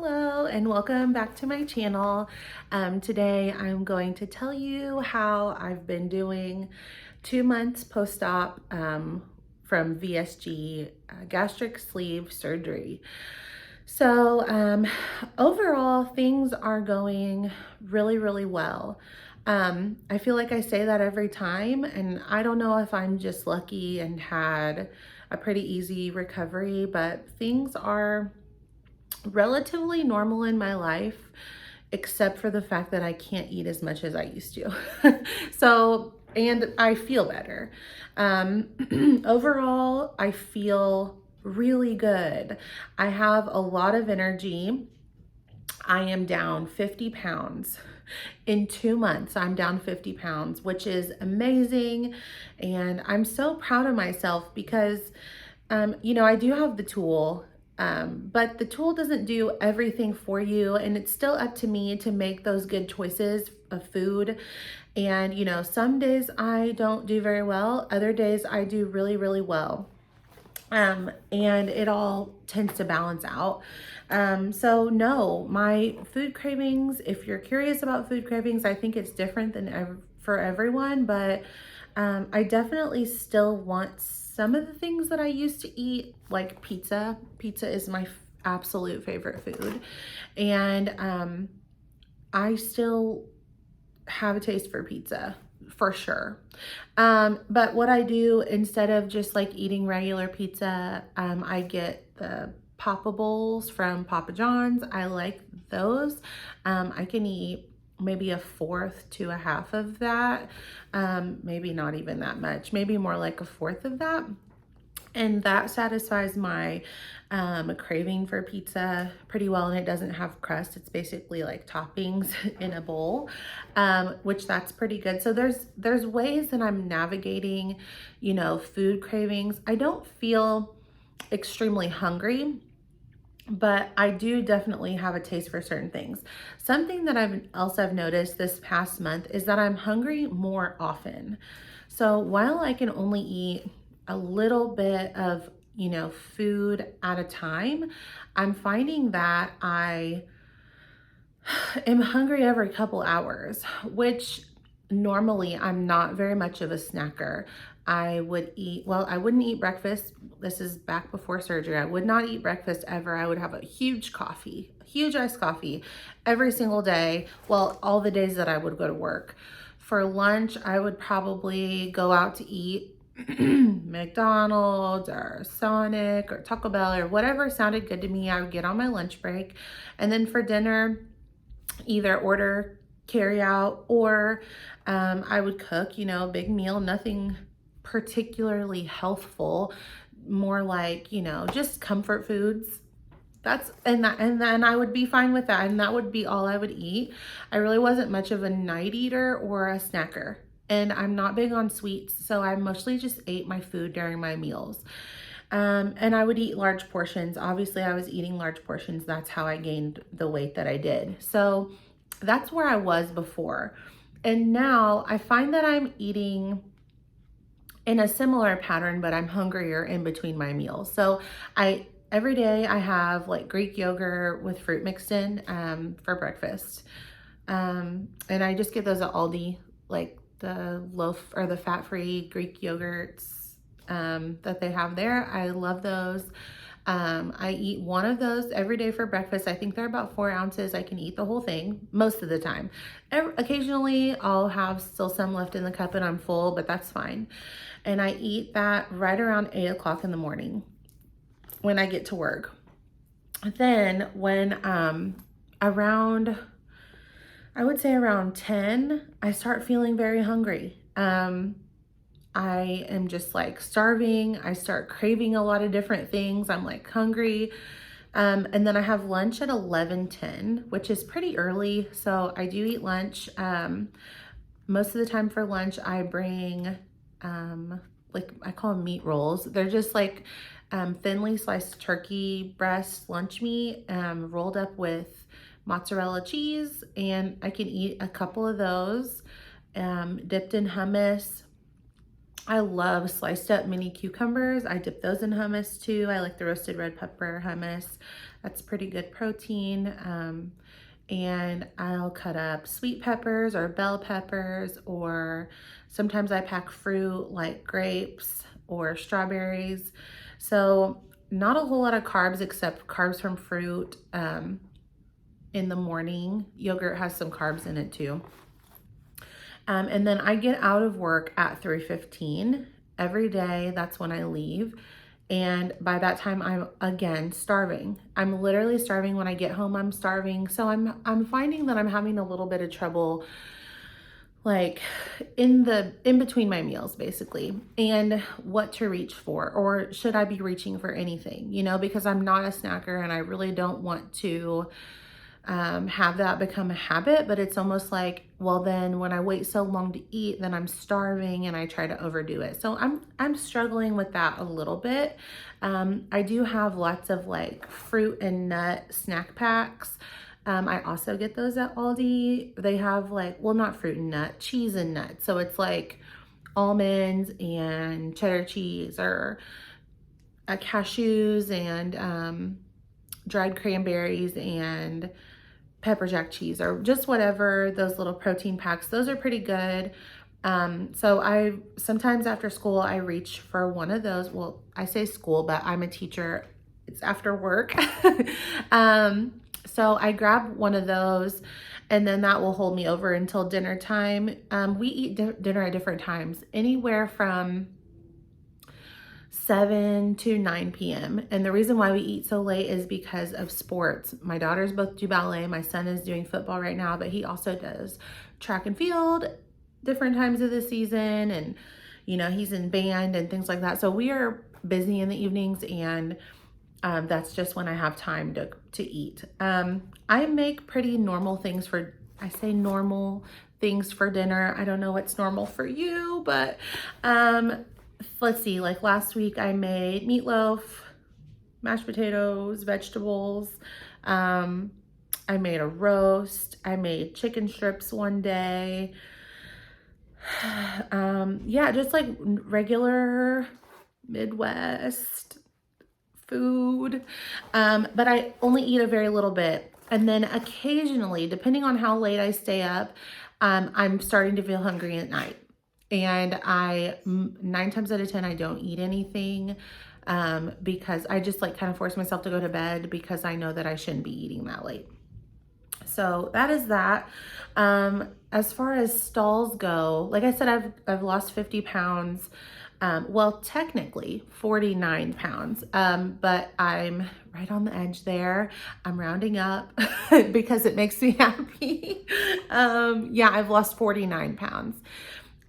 Hello and welcome back to my channel. Today I'm going to tell you how I've been doing 2 months post-op from VSG gastric sleeve surgery. So overall things are going really well. I feel like I say that every time, and I don't know if I'm just lucky and had a pretty easy recovery, but things are relatively normal in my life, except for the fact that I can't eat as much as I used to. And I feel better. Overall, I feel really good. I have a lot of energy. I am down 50 pounds. In 2 months, I'm down 50 pounds, which is amazing. And I'm so proud of myself because, I do have the tool, but the tool doesn't do everything for you. And it's still up to me to make those good choices of food. And, some days I don't do very well. Other days I do really well. And it all tends to balance out. So no, my food cravings, if you're curious about food cravings, I think it's different than for everyone, but I definitely still want some of the things that I used to eat, like pizza. Pizza is my absolute favorite food. And I still have a taste for pizza, for sure. But what I do, instead of just like eating regular pizza, I get the poppables from Papa John's. I like those. I can eat maybe a fourth to a half of that. Maybe not even that much, maybe more like a fourth of that. And that satisfies my craving for pizza pretty well, and it doesn't have crust. It's basically like toppings in a bowl, which that's pretty good. So there's ways that I'm navigating, food cravings. I don't feel extremely hungry, but I do definitely have a taste for certain things. Something that I've noticed this past month is that I'm hungry more often. So while I can only eat a little bit of, food at a time, I'm finding that I am hungry every couple hours, which normally I'm not very much of a snacker. I wouldn't eat breakfast. This is back before surgery. I would not eat breakfast ever. I would have a huge iced coffee every single day. Well, all the days that I would go to work. For lunch, I would probably go out to eat McDonald's or Sonic or Taco Bell or whatever sounded good to me. I would get on my lunch break. And then for dinner, either order carry out or I would cook, a big meal, nothing particularly healthful, more like, just comfort foods. And then I would be fine with that, and that would be all I would eat. I really wasn't much of a night eater or a snacker, and I'm not big on sweets, so I mostly just ate my food during my meals. And I would eat large portions. Obviously, I was eating large portions. That's how I gained the weight that I did. So that's where I was before. And now I find that I'm eating in a similar pattern, but I'm hungrier in between my meals. So every day I have like Greek yogurt with fruit mixed in for breakfast. And I just get those at Aldi, like the loaf or the fat-free Greek yogurts that they have there. I love those. I eat one of those every day for breakfast. I think they're about 4 ounces. I can eat the whole thing most of the time. Occasionally I'll have still some left in the cup and I'm full, but that's fine. And I eat that right around 8 o'clock in the morning when I get to work. Then when I would say around 10, I start feeling very hungry. I am just like starving. I start craving a lot of different things. I'm like hungry. And then I have lunch at 11:10, which is pretty early. So I do eat lunch. Most of the time for lunch, I bring, like I call them meat rolls. They're just like thinly sliced turkey breast lunch meat, rolled up with mozzarella cheese. And I can eat a couple of those, dipped in hummus. I love sliced up mini cucumbers. I dip those in hummus too. I like the roasted red pepper hummus. That's pretty good protein. And I'll cut up sweet peppers or bell peppers, or sometimes I pack fruit like grapes or strawberries. So not a whole lot of carbs except carbs from fruit in the morning. Yogurt has some carbs in it too. And then I get out of work at 3:15 every day. That's when I leave. And by that time, I'm again starving. I'm literally starving. When I get home, I'm starving. So I'm finding that I'm having a little bit of trouble, like in between my meals, basically, and what to reach for, or should I be reaching for anything, because I'm not a snacker and I really don't want to have that become a habit. But it's almost like, well, then when I wait so long to eat, then I'm starving and I try to overdo it. So I'm struggling with that a little bit. I do have lots of like fruit and nut snack packs. I also get those at Aldi. They have like, well, not fruit and nut, cheese and nuts. So it's like almonds and cheddar cheese, or cashews and dried cranberries and pepper jack cheese, or just whatever, those little protein packs. Those are pretty good. So I sometimes after school, I reach for one of those. Well, I say school, but I'm a teacher. It's after work. So I grab one of those, and then that will hold me over until dinner time. We eat dinner at different times, anywhere from 7 to 9 p.m. And the reason why we eat so late is because of sports. My daughters both do ballet. My son is doing football right now, but he also does track and field different times of the season. And, he's in band and things like that. So we are busy in the evenings, and that's just when I have time to eat. I make pretty normal things I say normal things for dinner. I don't know what's normal for you, but let's see, like last week I made meatloaf, mashed potatoes, vegetables. I made a roast. I made chicken strips one day. Yeah, just like regular Midwest food. But I only eat a very little bit. And then occasionally, depending on how late I stay up, I'm starting to feel hungry at night. And 9 times out of 10, I don't eat anything because I just like kind of force myself to go to bed because I know that I shouldn't be eating that late. So that is that. As far as stalls go, like I said, I've lost 50 pounds. Well, technically 49 pounds, but I'm right on the edge there. I'm rounding up because it makes me happy. Yeah, I've lost 49 pounds.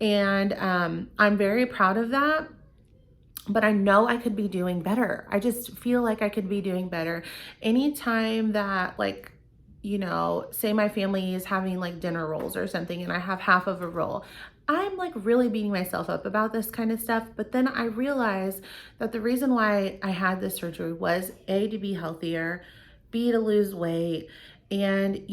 And I'm very proud of that, but I know I could be doing better. I just feel like I could be doing better. Anytime that, like, say my family is having like dinner rolls or something and I have half of a roll, I'm like really beating myself up about this kind of stuff. But then I realize that the reason why I had this surgery was A, to be healthier, B, to lose weight, and,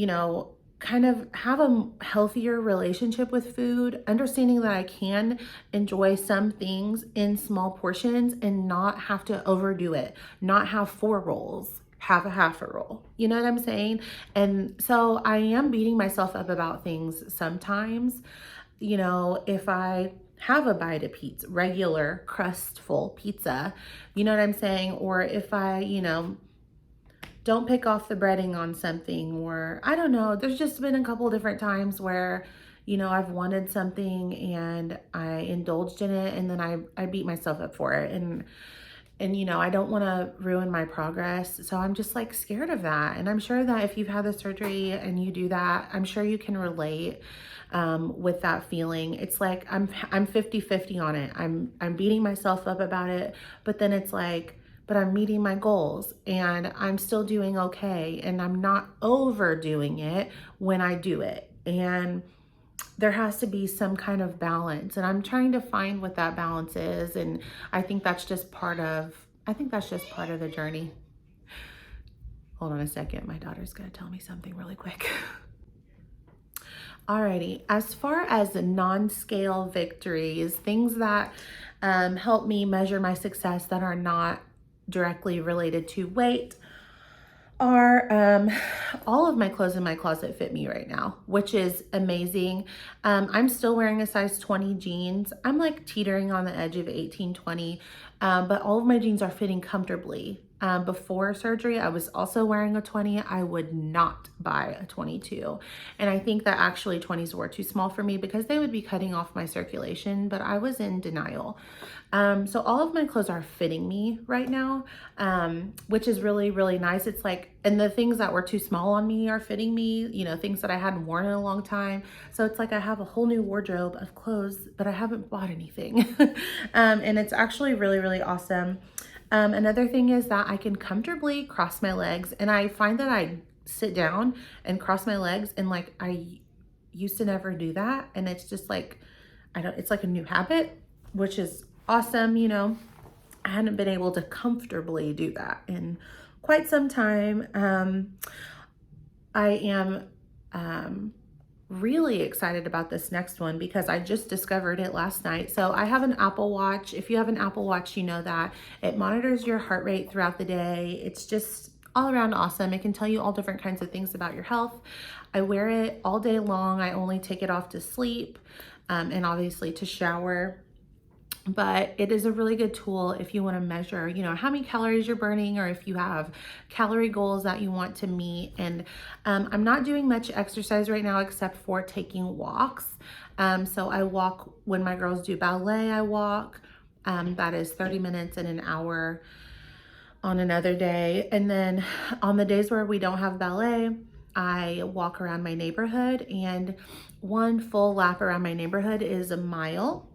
kind of have a healthier relationship with food, understanding that I can enjoy some things in small portions and not have to overdo it, not have 4 rolls, have a half a roll. You know what I'm saying? And so I am beating myself up about things sometimes. If I have a bite of pizza, regular crustful pizza, you know what I'm saying? Or if I, don't pick off the breading on something, or I don't know, there's just been a couple different times where, I've wanted something and I indulged in it, and then I beat myself up for it. And I don't want to ruin my progress. So I'm just like scared of that. And I'm sure that if you've had the surgery and you do that, I'm sure you can relate with that feeling. It's like I'm 50-50 on it. I'm beating myself up about it, but then it's like, but I'm meeting my goals and I'm still doing okay, and I'm not overdoing it when I do it. And there has to be some kind of balance, and I'm trying to find what that balance is. And I think that's just part of the journey. Hold on a second. My daughter's gonna tell me something really quick. Alrighty, as far as the non-scale victories, things that help me measure my success that are not directly related to weight. are all of my clothes in my closet fit me right now, which is amazing. I'm still wearing a size 20 jeans. I'm like teetering on the edge of 18, 20, but all of my jeans are fitting comfortably. Before surgery, I was also wearing a 20. I would not buy a 22. And I think that actually 20s were too small for me because they would be cutting off my circulation, but I was in denial. So all of my clothes are fitting me right now, which is really, really nice. It's like, and the things that were too small on me are fitting me, you know, things that I hadn't worn in a long time. So it's like I have a whole new wardrobe of clothes, but I haven't bought anything. And it's actually really, really awesome. Another thing is that I can comfortably cross my legs, and I find that I sit down and cross my legs, and like I used to never do that. And it's just like, it's like a new habit, which is awesome. You know, I hadn't been able to comfortably do that in quite some time. I am really excited about this next one because I just discovered it last night. So I have an Apple Watch. If you have an Apple Watch, you know that it monitors your heart rate throughout the day. It's just all around awesome. It can tell you all different kinds of things about your health. I wear it all day long. I only take it off to sleep, and obviously to shower. But it is a really good tool if you want to measure, you know, how many calories you're burning, or if you have calorie goals that you want to meet. And I'm not doing much exercise right now except for taking walks. So I walk when my girls do ballet. I walk. That is 30 minutes in an hour on another day. And then on the days where we don't have ballet, I walk around my neighborhood, and one full lap around my neighborhood is a mile.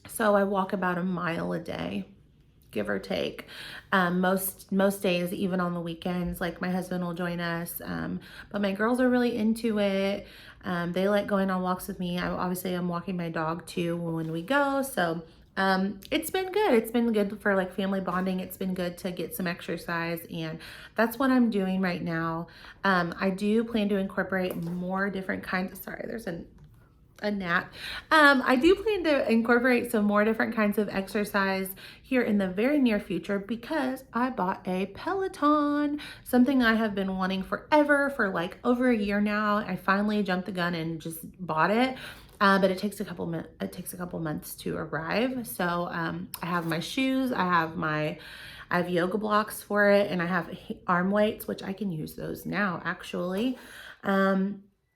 So I walk about a mile a day, give or take. Most days, even on the weekends, like my husband will join us. But my girls are really into it. They like going on walks with me. Obviously I'm walking my dog too when we go. So it's been good. It's been good for like family bonding. It's been good to get some exercise, and that's what I'm doing right now. I do plan to incorporate more different kinds. Sorry, there's a gnat. I do plan to incorporate some more different kinds of exercise here in the very near future because I bought a Peloton, something I have been wanting forever, for like over a year now. I finally jumped the gun and just bought it. But it takes a couple months to arrive. So I have my shoes, I have yoga blocks for it, and I have arm weights, which I can use those now actually.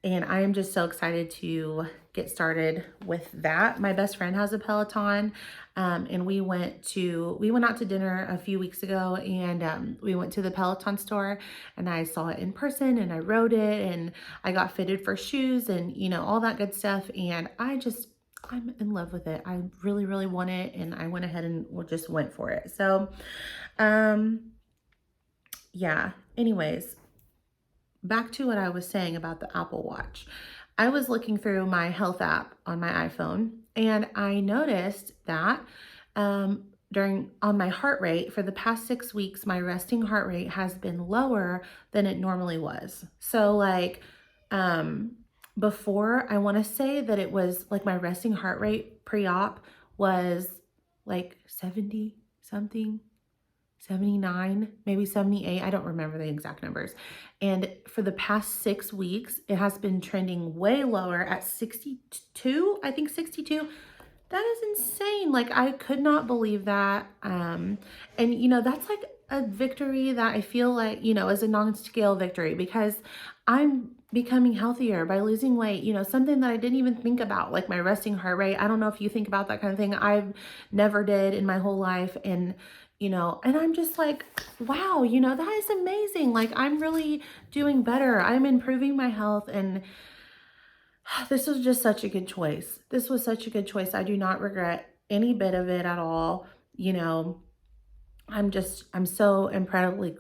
And I am just so excited to get started with that. My best friend has a Peloton, and we went out to dinner a few weeks ago, and we went to the Peloton store, and I saw it in person, and I rode it, and I got fitted for shoes, and you know, all that good stuff. And I'm in love with it. I really, really want it, and I went ahead and just went for it. So, yeah. Anyways, back to what I was saying about the Apple Watch. I was looking through my health app on my iPhone, and I noticed that on my heart rate for the past 6 weeks, my resting heart rate has been lower than it normally was. So like before, I want to say that it was like my resting heart rate pre-op was like 70 something. 79, maybe 78. I don't remember the exact numbers. And for the past 6 weeks, it has been trending way lower at 62, I think 62. That is insane. Like, I could not believe that. And you know, that's like a victory that I feel like, you know, is a non-scale victory because I'm becoming healthier by losing weight, you know, something that I didn't even think about, like my resting heart rate. I don't know if you think about that kind of thing. I've never did in my whole life. And you know, and I'm just like, wow, you know, that is amazing. Like, I'm really doing better. I'm improving my health. And this was just such a good choice. This was such a good choice. I do not regret any bit of it at all. You know, I'm so incredibly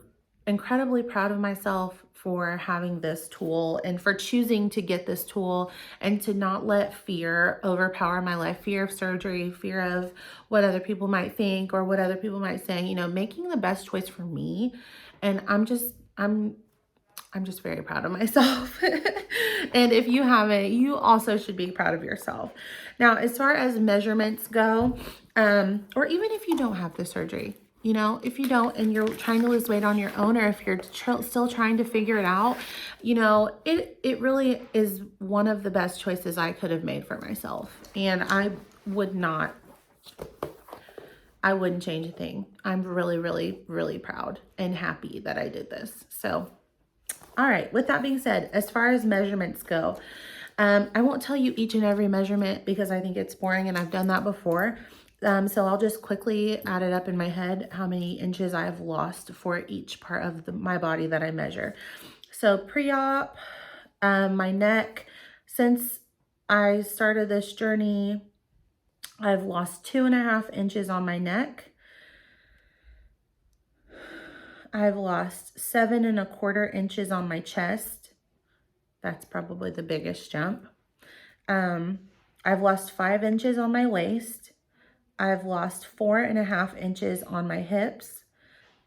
proud of myself for having this tool and for choosing to get this tool and to not let fear overpower my life, fear of surgery, fear of what other people might think or what other people might say, you know, making the best choice for me. And I'm just very proud of myself. And if you haven't, you also should be proud of yourself. Now, as far as measurements go, or even if you don't have the surgery, You know, if you don't and you're trying to lose weight on your own, or if you're still trying to figure it out, you know, it really is one of the best choices I could have made for myself. And would not, I wouldn't change a thing. I'm really, really, really proud and happy that I did this. So, all right, with that being said, as far as measurements go, I won't tell you each and every measurement because I think it's boring and I've done that before. So I'll just quickly add it up in my head how many inches I've lost for each part of my body that I measure. So pre-op, my neck, since I started this journey, I've lost 2.5 inches on my neck. I've lost 7.25 inches on my chest. That's probably the biggest jump. I've lost 5 inches on my waist. I've lost 4.5 inches on my hips.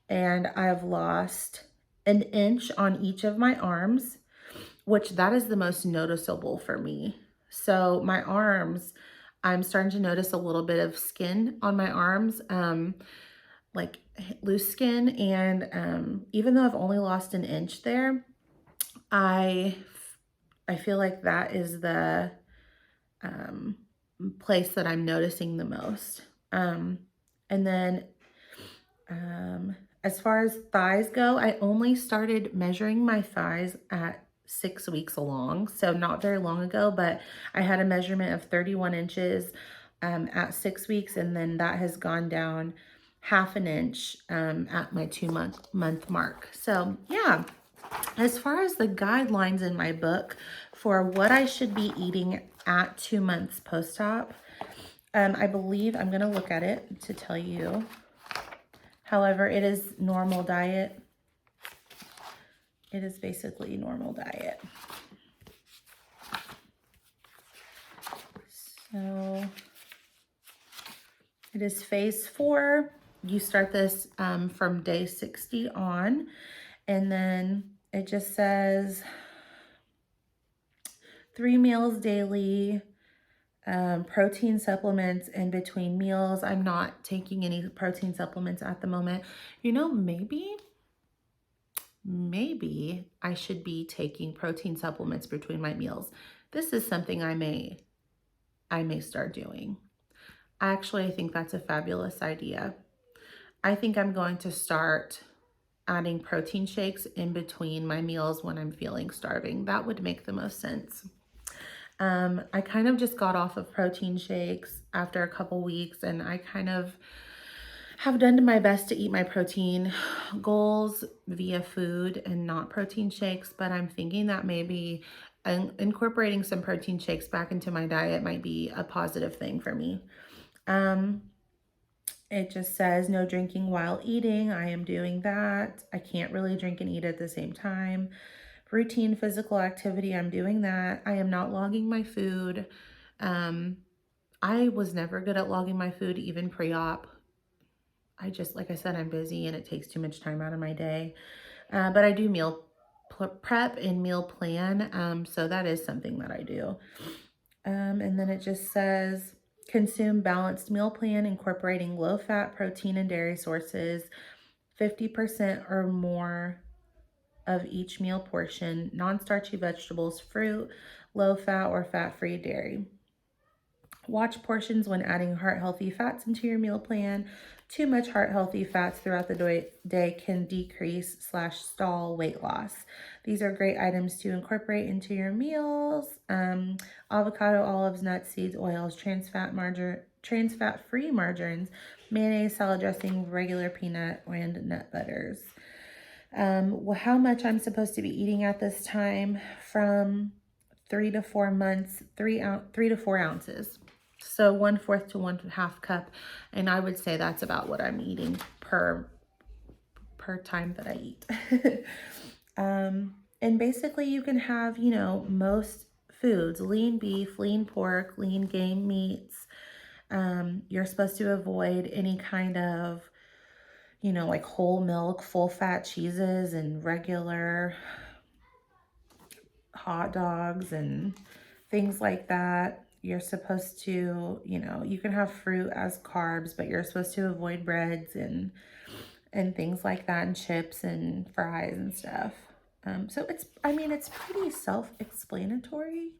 And I've lost an inch on each of my arms, which that is the most noticeable for me. So my arms, I'm starting to notice a little bit of skin on my arms, like loose skin. And even though I've only lost an inch there, I feel like that is the place that I'm noticing the most. And then as far as thighs go, I only started measuring my thighs at 6 weeks along, so not very long ago, but I had a measurement of 31 inches at 6 weeks, and then that has gone down 1/2 inch at my 2-month mark. So yeah, as far as the guidelines in my book for what I should be eating at 2 months post-op, I believe I'm going to look at it to tell you. However, it is normal diet. It is basically normal diet. So it is phase 4. You start this from day 60 on, and then it just says 3 meals daily, protein supplements in between meals. I'm not taking any protein supplements at the moment. You know, maybe I should be taking protein supplements between my meals. This is something I may start doing. Actually, I think that's a fabulous idea. I think I'm going to start adding protein shakes in between my meals when I'm feeling starving. That would make the most sense. I kind of just got off of protein shakes after a couple weeks, and I kind of have done my best to eat my protein goals via food and not protein shakes, but I'm thinking that maybe incorporating some protein shakes back into my diet might be a positive thing for me. It just says no drinking while eating. I am doing that. I can't really drink and eat at the same time. Routine physical activity, I'm doing that. I am not logging my food. I was never good at logging my food, even pre-op. Like I said, I'm busy and it takes too much time out of my day. But I do meal prep and meal plan. So that is something that I do. And then it just says consume balanced meal plan incorporating low fat, protein, and dairy sources, 50% or more of each meal portion, non-starchy vegetables, fruit, low fat or fat-free dairy. Watch portions when adding heart-healthy fats into your meal plan. Too much heart-healthy fats throughout the day can decrease/stall weight loss. These are great items to incorporate into your meals. Avocado, olives, nuts, seeds, oils, trans fat-free margarines, mayonnaise, salad dressing, regular peanut, and nut butters. How much I'm supposed to be eating at this time? From 3 to 4 months, 3 to 4 ounces. So 1/4 to 1/2 cup. And I would say that's about what I'm eating per time that I eat. And basically you can have, you know, most foods, lean beef, lean pork, lean game meats. You're supposed to avoid any kind of, you know, like whole milk, full fat cheeses and regular hot dogs and things like that. You're supposed to, you know, you can have fruit as carbs, but you're supposed to avoid breads and and things like that, and chips and fries and stuff. So it's, I mean, it's pretty self-explanatory.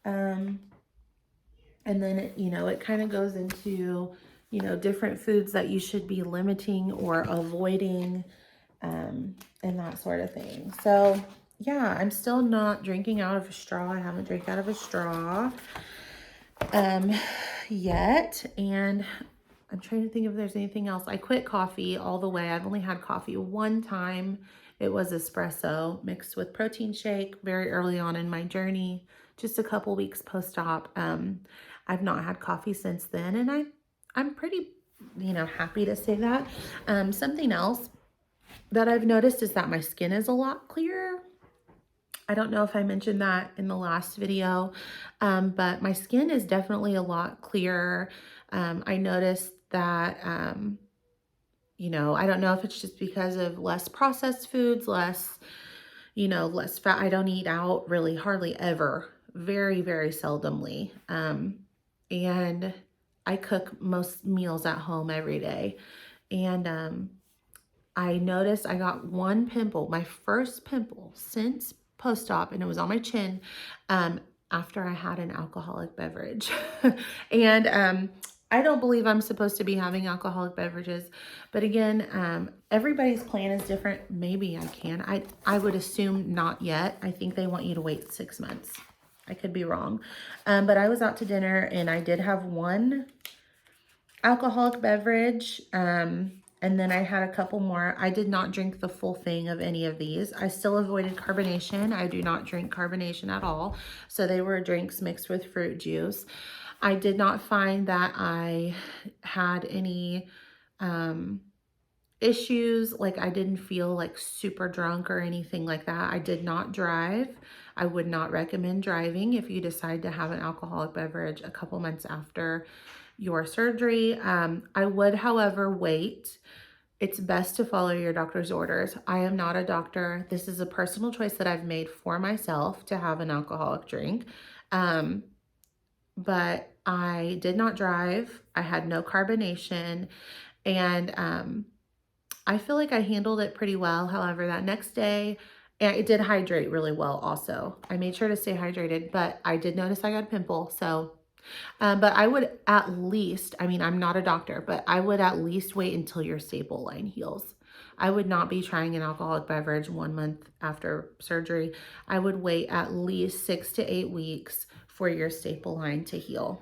Um, and then it, you know, it kind of goes into, you know, different foods that you should be limiting or avoiding, and that sort of thing. So yeah, I'm still not drinking out of a straw. I haven't drank out of a straw yet. And I'm trying to think if there's anything else. I quit coffee all the way. I've only had coffee one time. It was espresso mixed with protein shake very early on in my journey, just a couple weeks post-op. I've not had coffee since then, and I'm pretty, you know, happy to say that. Something else that I've noticed is that my skin is a lot clearer. I don't know if I mentioned that in the last video, but my skin is definitely a lot clearer. I noticed that, you know, I don't know if it's just because of less processed foods, less, you know, less fat. I don't eat out really hardly ever, very, very seldomly. And I cook most meals at home every day. And I noticed I got one pimple, my first pimple since post-op, and it was on my chin, after I had an alcoholic beverage. And I don't believe I'm supposed to be having alcoholic beverages, but again, everybody's plan is different. Maybe I can. I would assume not yet. I think they want you to wait 6 months. I could be wrong. But I was out to dinner and I did have one alcoholic beverage. And then I had a couple more. I did not drink the full thing of any of these. I still avoided carbonation. I do not drink carbonation at all. So they were drinks mixed with fruit juice. I did not find that I had any issues. Like I didn't feel like super drunk or anything like that. I did not drive. I would not recommend driving if you decide to have an alcoholic beverage a couple months after your surgery. I would, however, wait. It's best to follow your doctor's orders. I am not a doctor. This is a personal choice that I've made for myself to have an alcoholic drink. But I did not drive. I had no carbonation, and I feel like I handled it pretty well. However, that next day, and it did hydrate really well also. I made sure to stay hydrated, but I did notice I got a pimple. So, but I would at least, I mean, I'm not a doctor, but I would at least wait until your staple line heals. I would not be trying an alcoholic beverage 1 month after surgery. I would wait at least 6 to 8 weeks for your staple line to heal.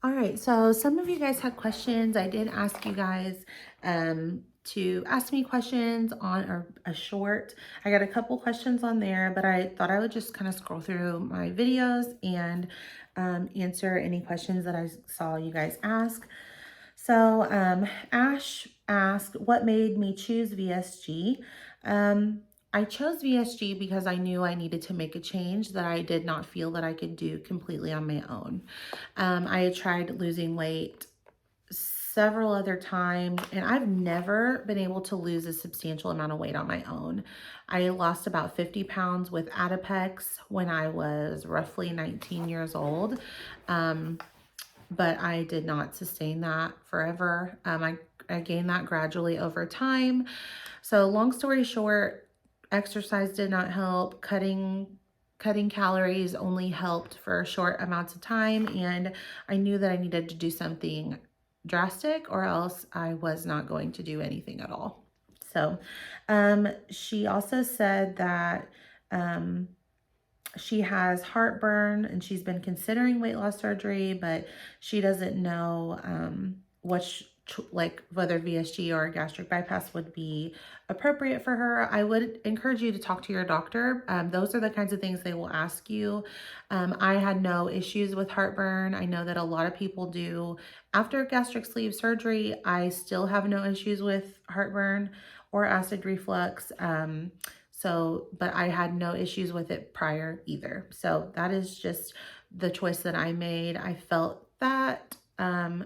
All right, so some of you guys had questions. I did ask you guys to ask me questions on a short. I got a couple questions on there, but I thought I would just kind of scroll through my videos and answer any questions that I saw you guys ask. So Ash asked, what made me choose VSG? I chose VSG because I knew I needed to make a change that I did not feel that I could do completely on my own. I had tried losing weight several other times, and I've never been able to lose a substantial amount of weight on my own. I lost about 50 pounds with Adipex when I was roughly 19 years old. But I did not sustain that forever. I gained that gradually over time. So long story short, exercise did not help. Cutting calories only helped for short amounts of time. And I knew that I needed to do something drastic or else I was not going to do anything at all. So she also said that she has heartburn and she's been considering weight loss surgery, but she doesn't know like whether VSG or gastric bypass would be appropriate for her. I would encourage you to talk to your doctor. Those are the kinds of things they will ask you. I had no issues with heartburn. I know that a lot of people do. After gastric sleeve surgery, I still have no issues with heartburn or acid reflux. But I had no issues with it prior either. So that is just the choice that I made. I felt that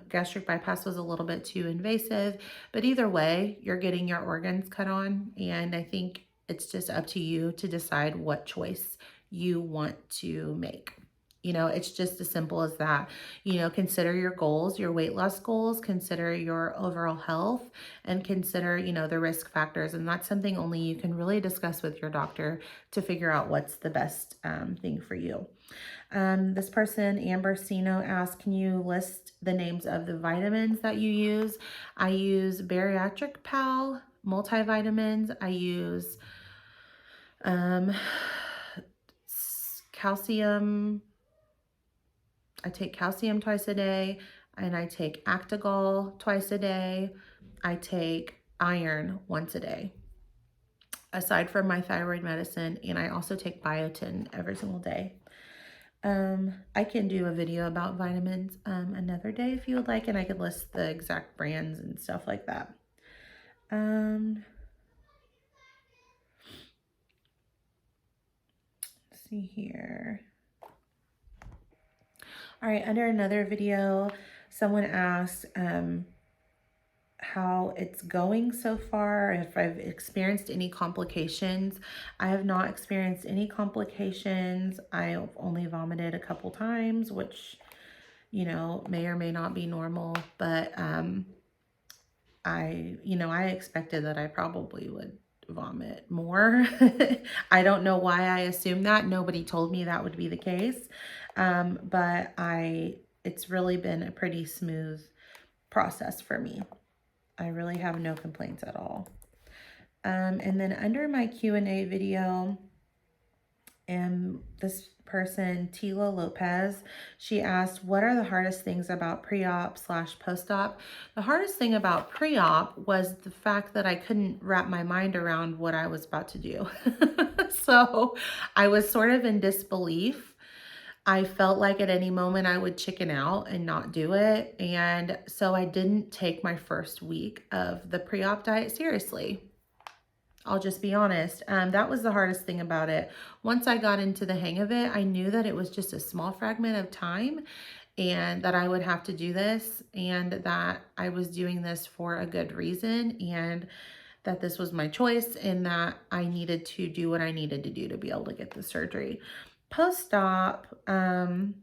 gastric bypass was a little bit too invasive, but either way, you're getting your organs cut on. And I think it's just up to you to decide what choice you want to make. You know, it's just as simple as that. You know, consider your goals, your weight loss goals, consider your overall health, and consider, you know, the risk factors. And that's something only you can really discuss with your doctor to figure out what's the best thing for you. This person, Amber Sino, asked, can you list the names of the vitamins that you use? I use Bariatric Pal multivitamins. I use um, calcium. I take calcium twice a day, and I take Actigol twice a day. I take iron once a day, aside from my thyroid medicine, and I also take biotin every single day. I can do a video about vitamins another day if you would like, and I could list the exact brands and stuff like that. Let's see here. All right, under another video, someone asked how it's going so far, if I've experienced any complications. I have not experienced any complications. I've only vomited a couple times, which, you know, may or may not be normal, but I expected that I probably would vomit more. I don't know why I assumed that. Nobody told me that would be the case. But it's really been a pretty smooth process for me. I really have no complaints at all. And then under my Q&A video, this person, Tila Lopez, she asked, what are the hardest things about pre-op / post-op? The hardest thing about pre-op was the fact that I couldn't wrap my mind around what I was about to do. So I was sort of in disbelief. I felt like at any moment I would chicken out and not do it. And so I didn't take my first week of the pre-op diet seriously. I'll just be honest. That was the hardest thing about it. Once I got into the hang of it, I knew that it was just a small fragment of time and that I would have to do this and that I was doing this for a good reason and that this was my choice and that I needed to do what I needed to do to be able to get the surgery. Post-op, the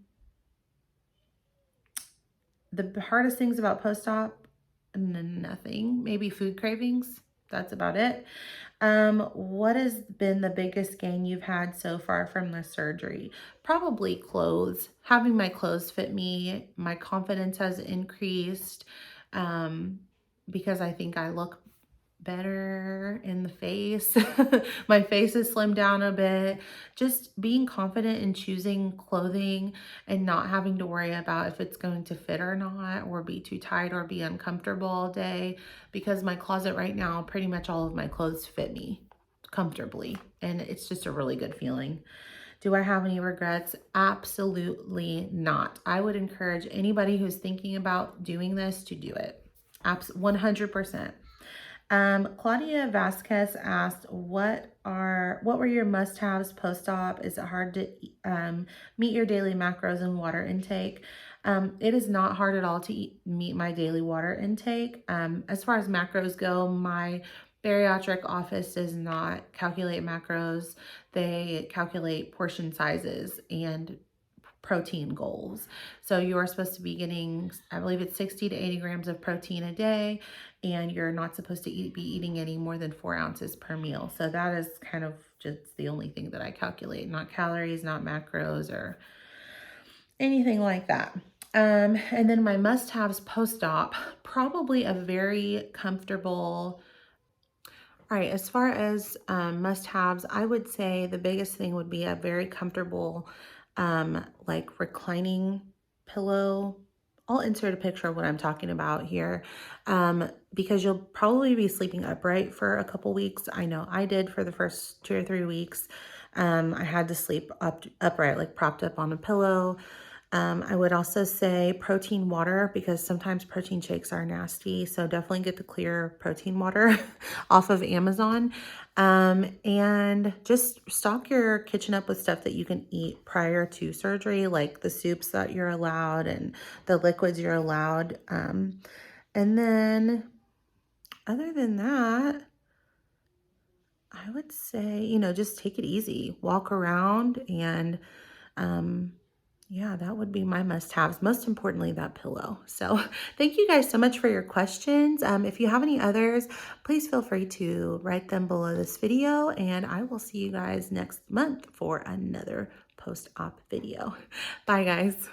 hardest things about post-op, nothing. Maybe food cravings. That's about it. What has been the biggest gain you've had so far from the surgery? Probably clothes. Having my clothes fit me, my confidence has increased because I think I look better in the face. My face is slimmed down a bit. Just being confident in choosing clothing and not having to worry about if it's going to fit or not, or be too tight or be uncomfortable all day, because my closet right now, pretty much all of my clothes fit me comfortably, and it's just a really good feeling. Do I have any regrets? Absolutely not. I would encourage anybody who's thinking about doing this to do it. 100%. Claudia Vasquez asked, what were your must-haves post-op? Is it hard to meet your daily macros and water intake? It is not hard at all to meet my daily water intake. As far as macros go, my bariatric office does not calculate macros. They calculate portion sizes and protein goals. So you are supposed to be getting, I believe it's 60 to 80 grams of protein a day, and you're not supposed to be eating any more than 4 ounces per meal. So that is kind of just the only thing that I calculate, not calories, not macros or anything like that. And then my must-haves post-op, probably a very comfortable. All right, as far as must-haves, I would say the biggest thing would be a very comfortable, like reclining pillow. I'll insert a picture of what I'm talking about here, because you'll probably be sleeping upright for a couple weeks. I know I did for the first 2 or 3 weeks. I had to sleep upright, like propped up on a pillow. I would also say protein water, because sometimes protein shakes are nasty. So definitely get the clear protein water off of Amazon. And just stock your kitchen up with stuff that you can eat prior to surgery, like the soups that you're allowed and the liquids you're allowed. And then other than that, I would say, just take it easy, walk around and, Yeah, that would be my must-haves. Most importantly, that pillow. So thank you guys so much for your questions. If you have any others, please feel free to write them below this video, and I will see you guys next month for another post-op video. Bye, guys.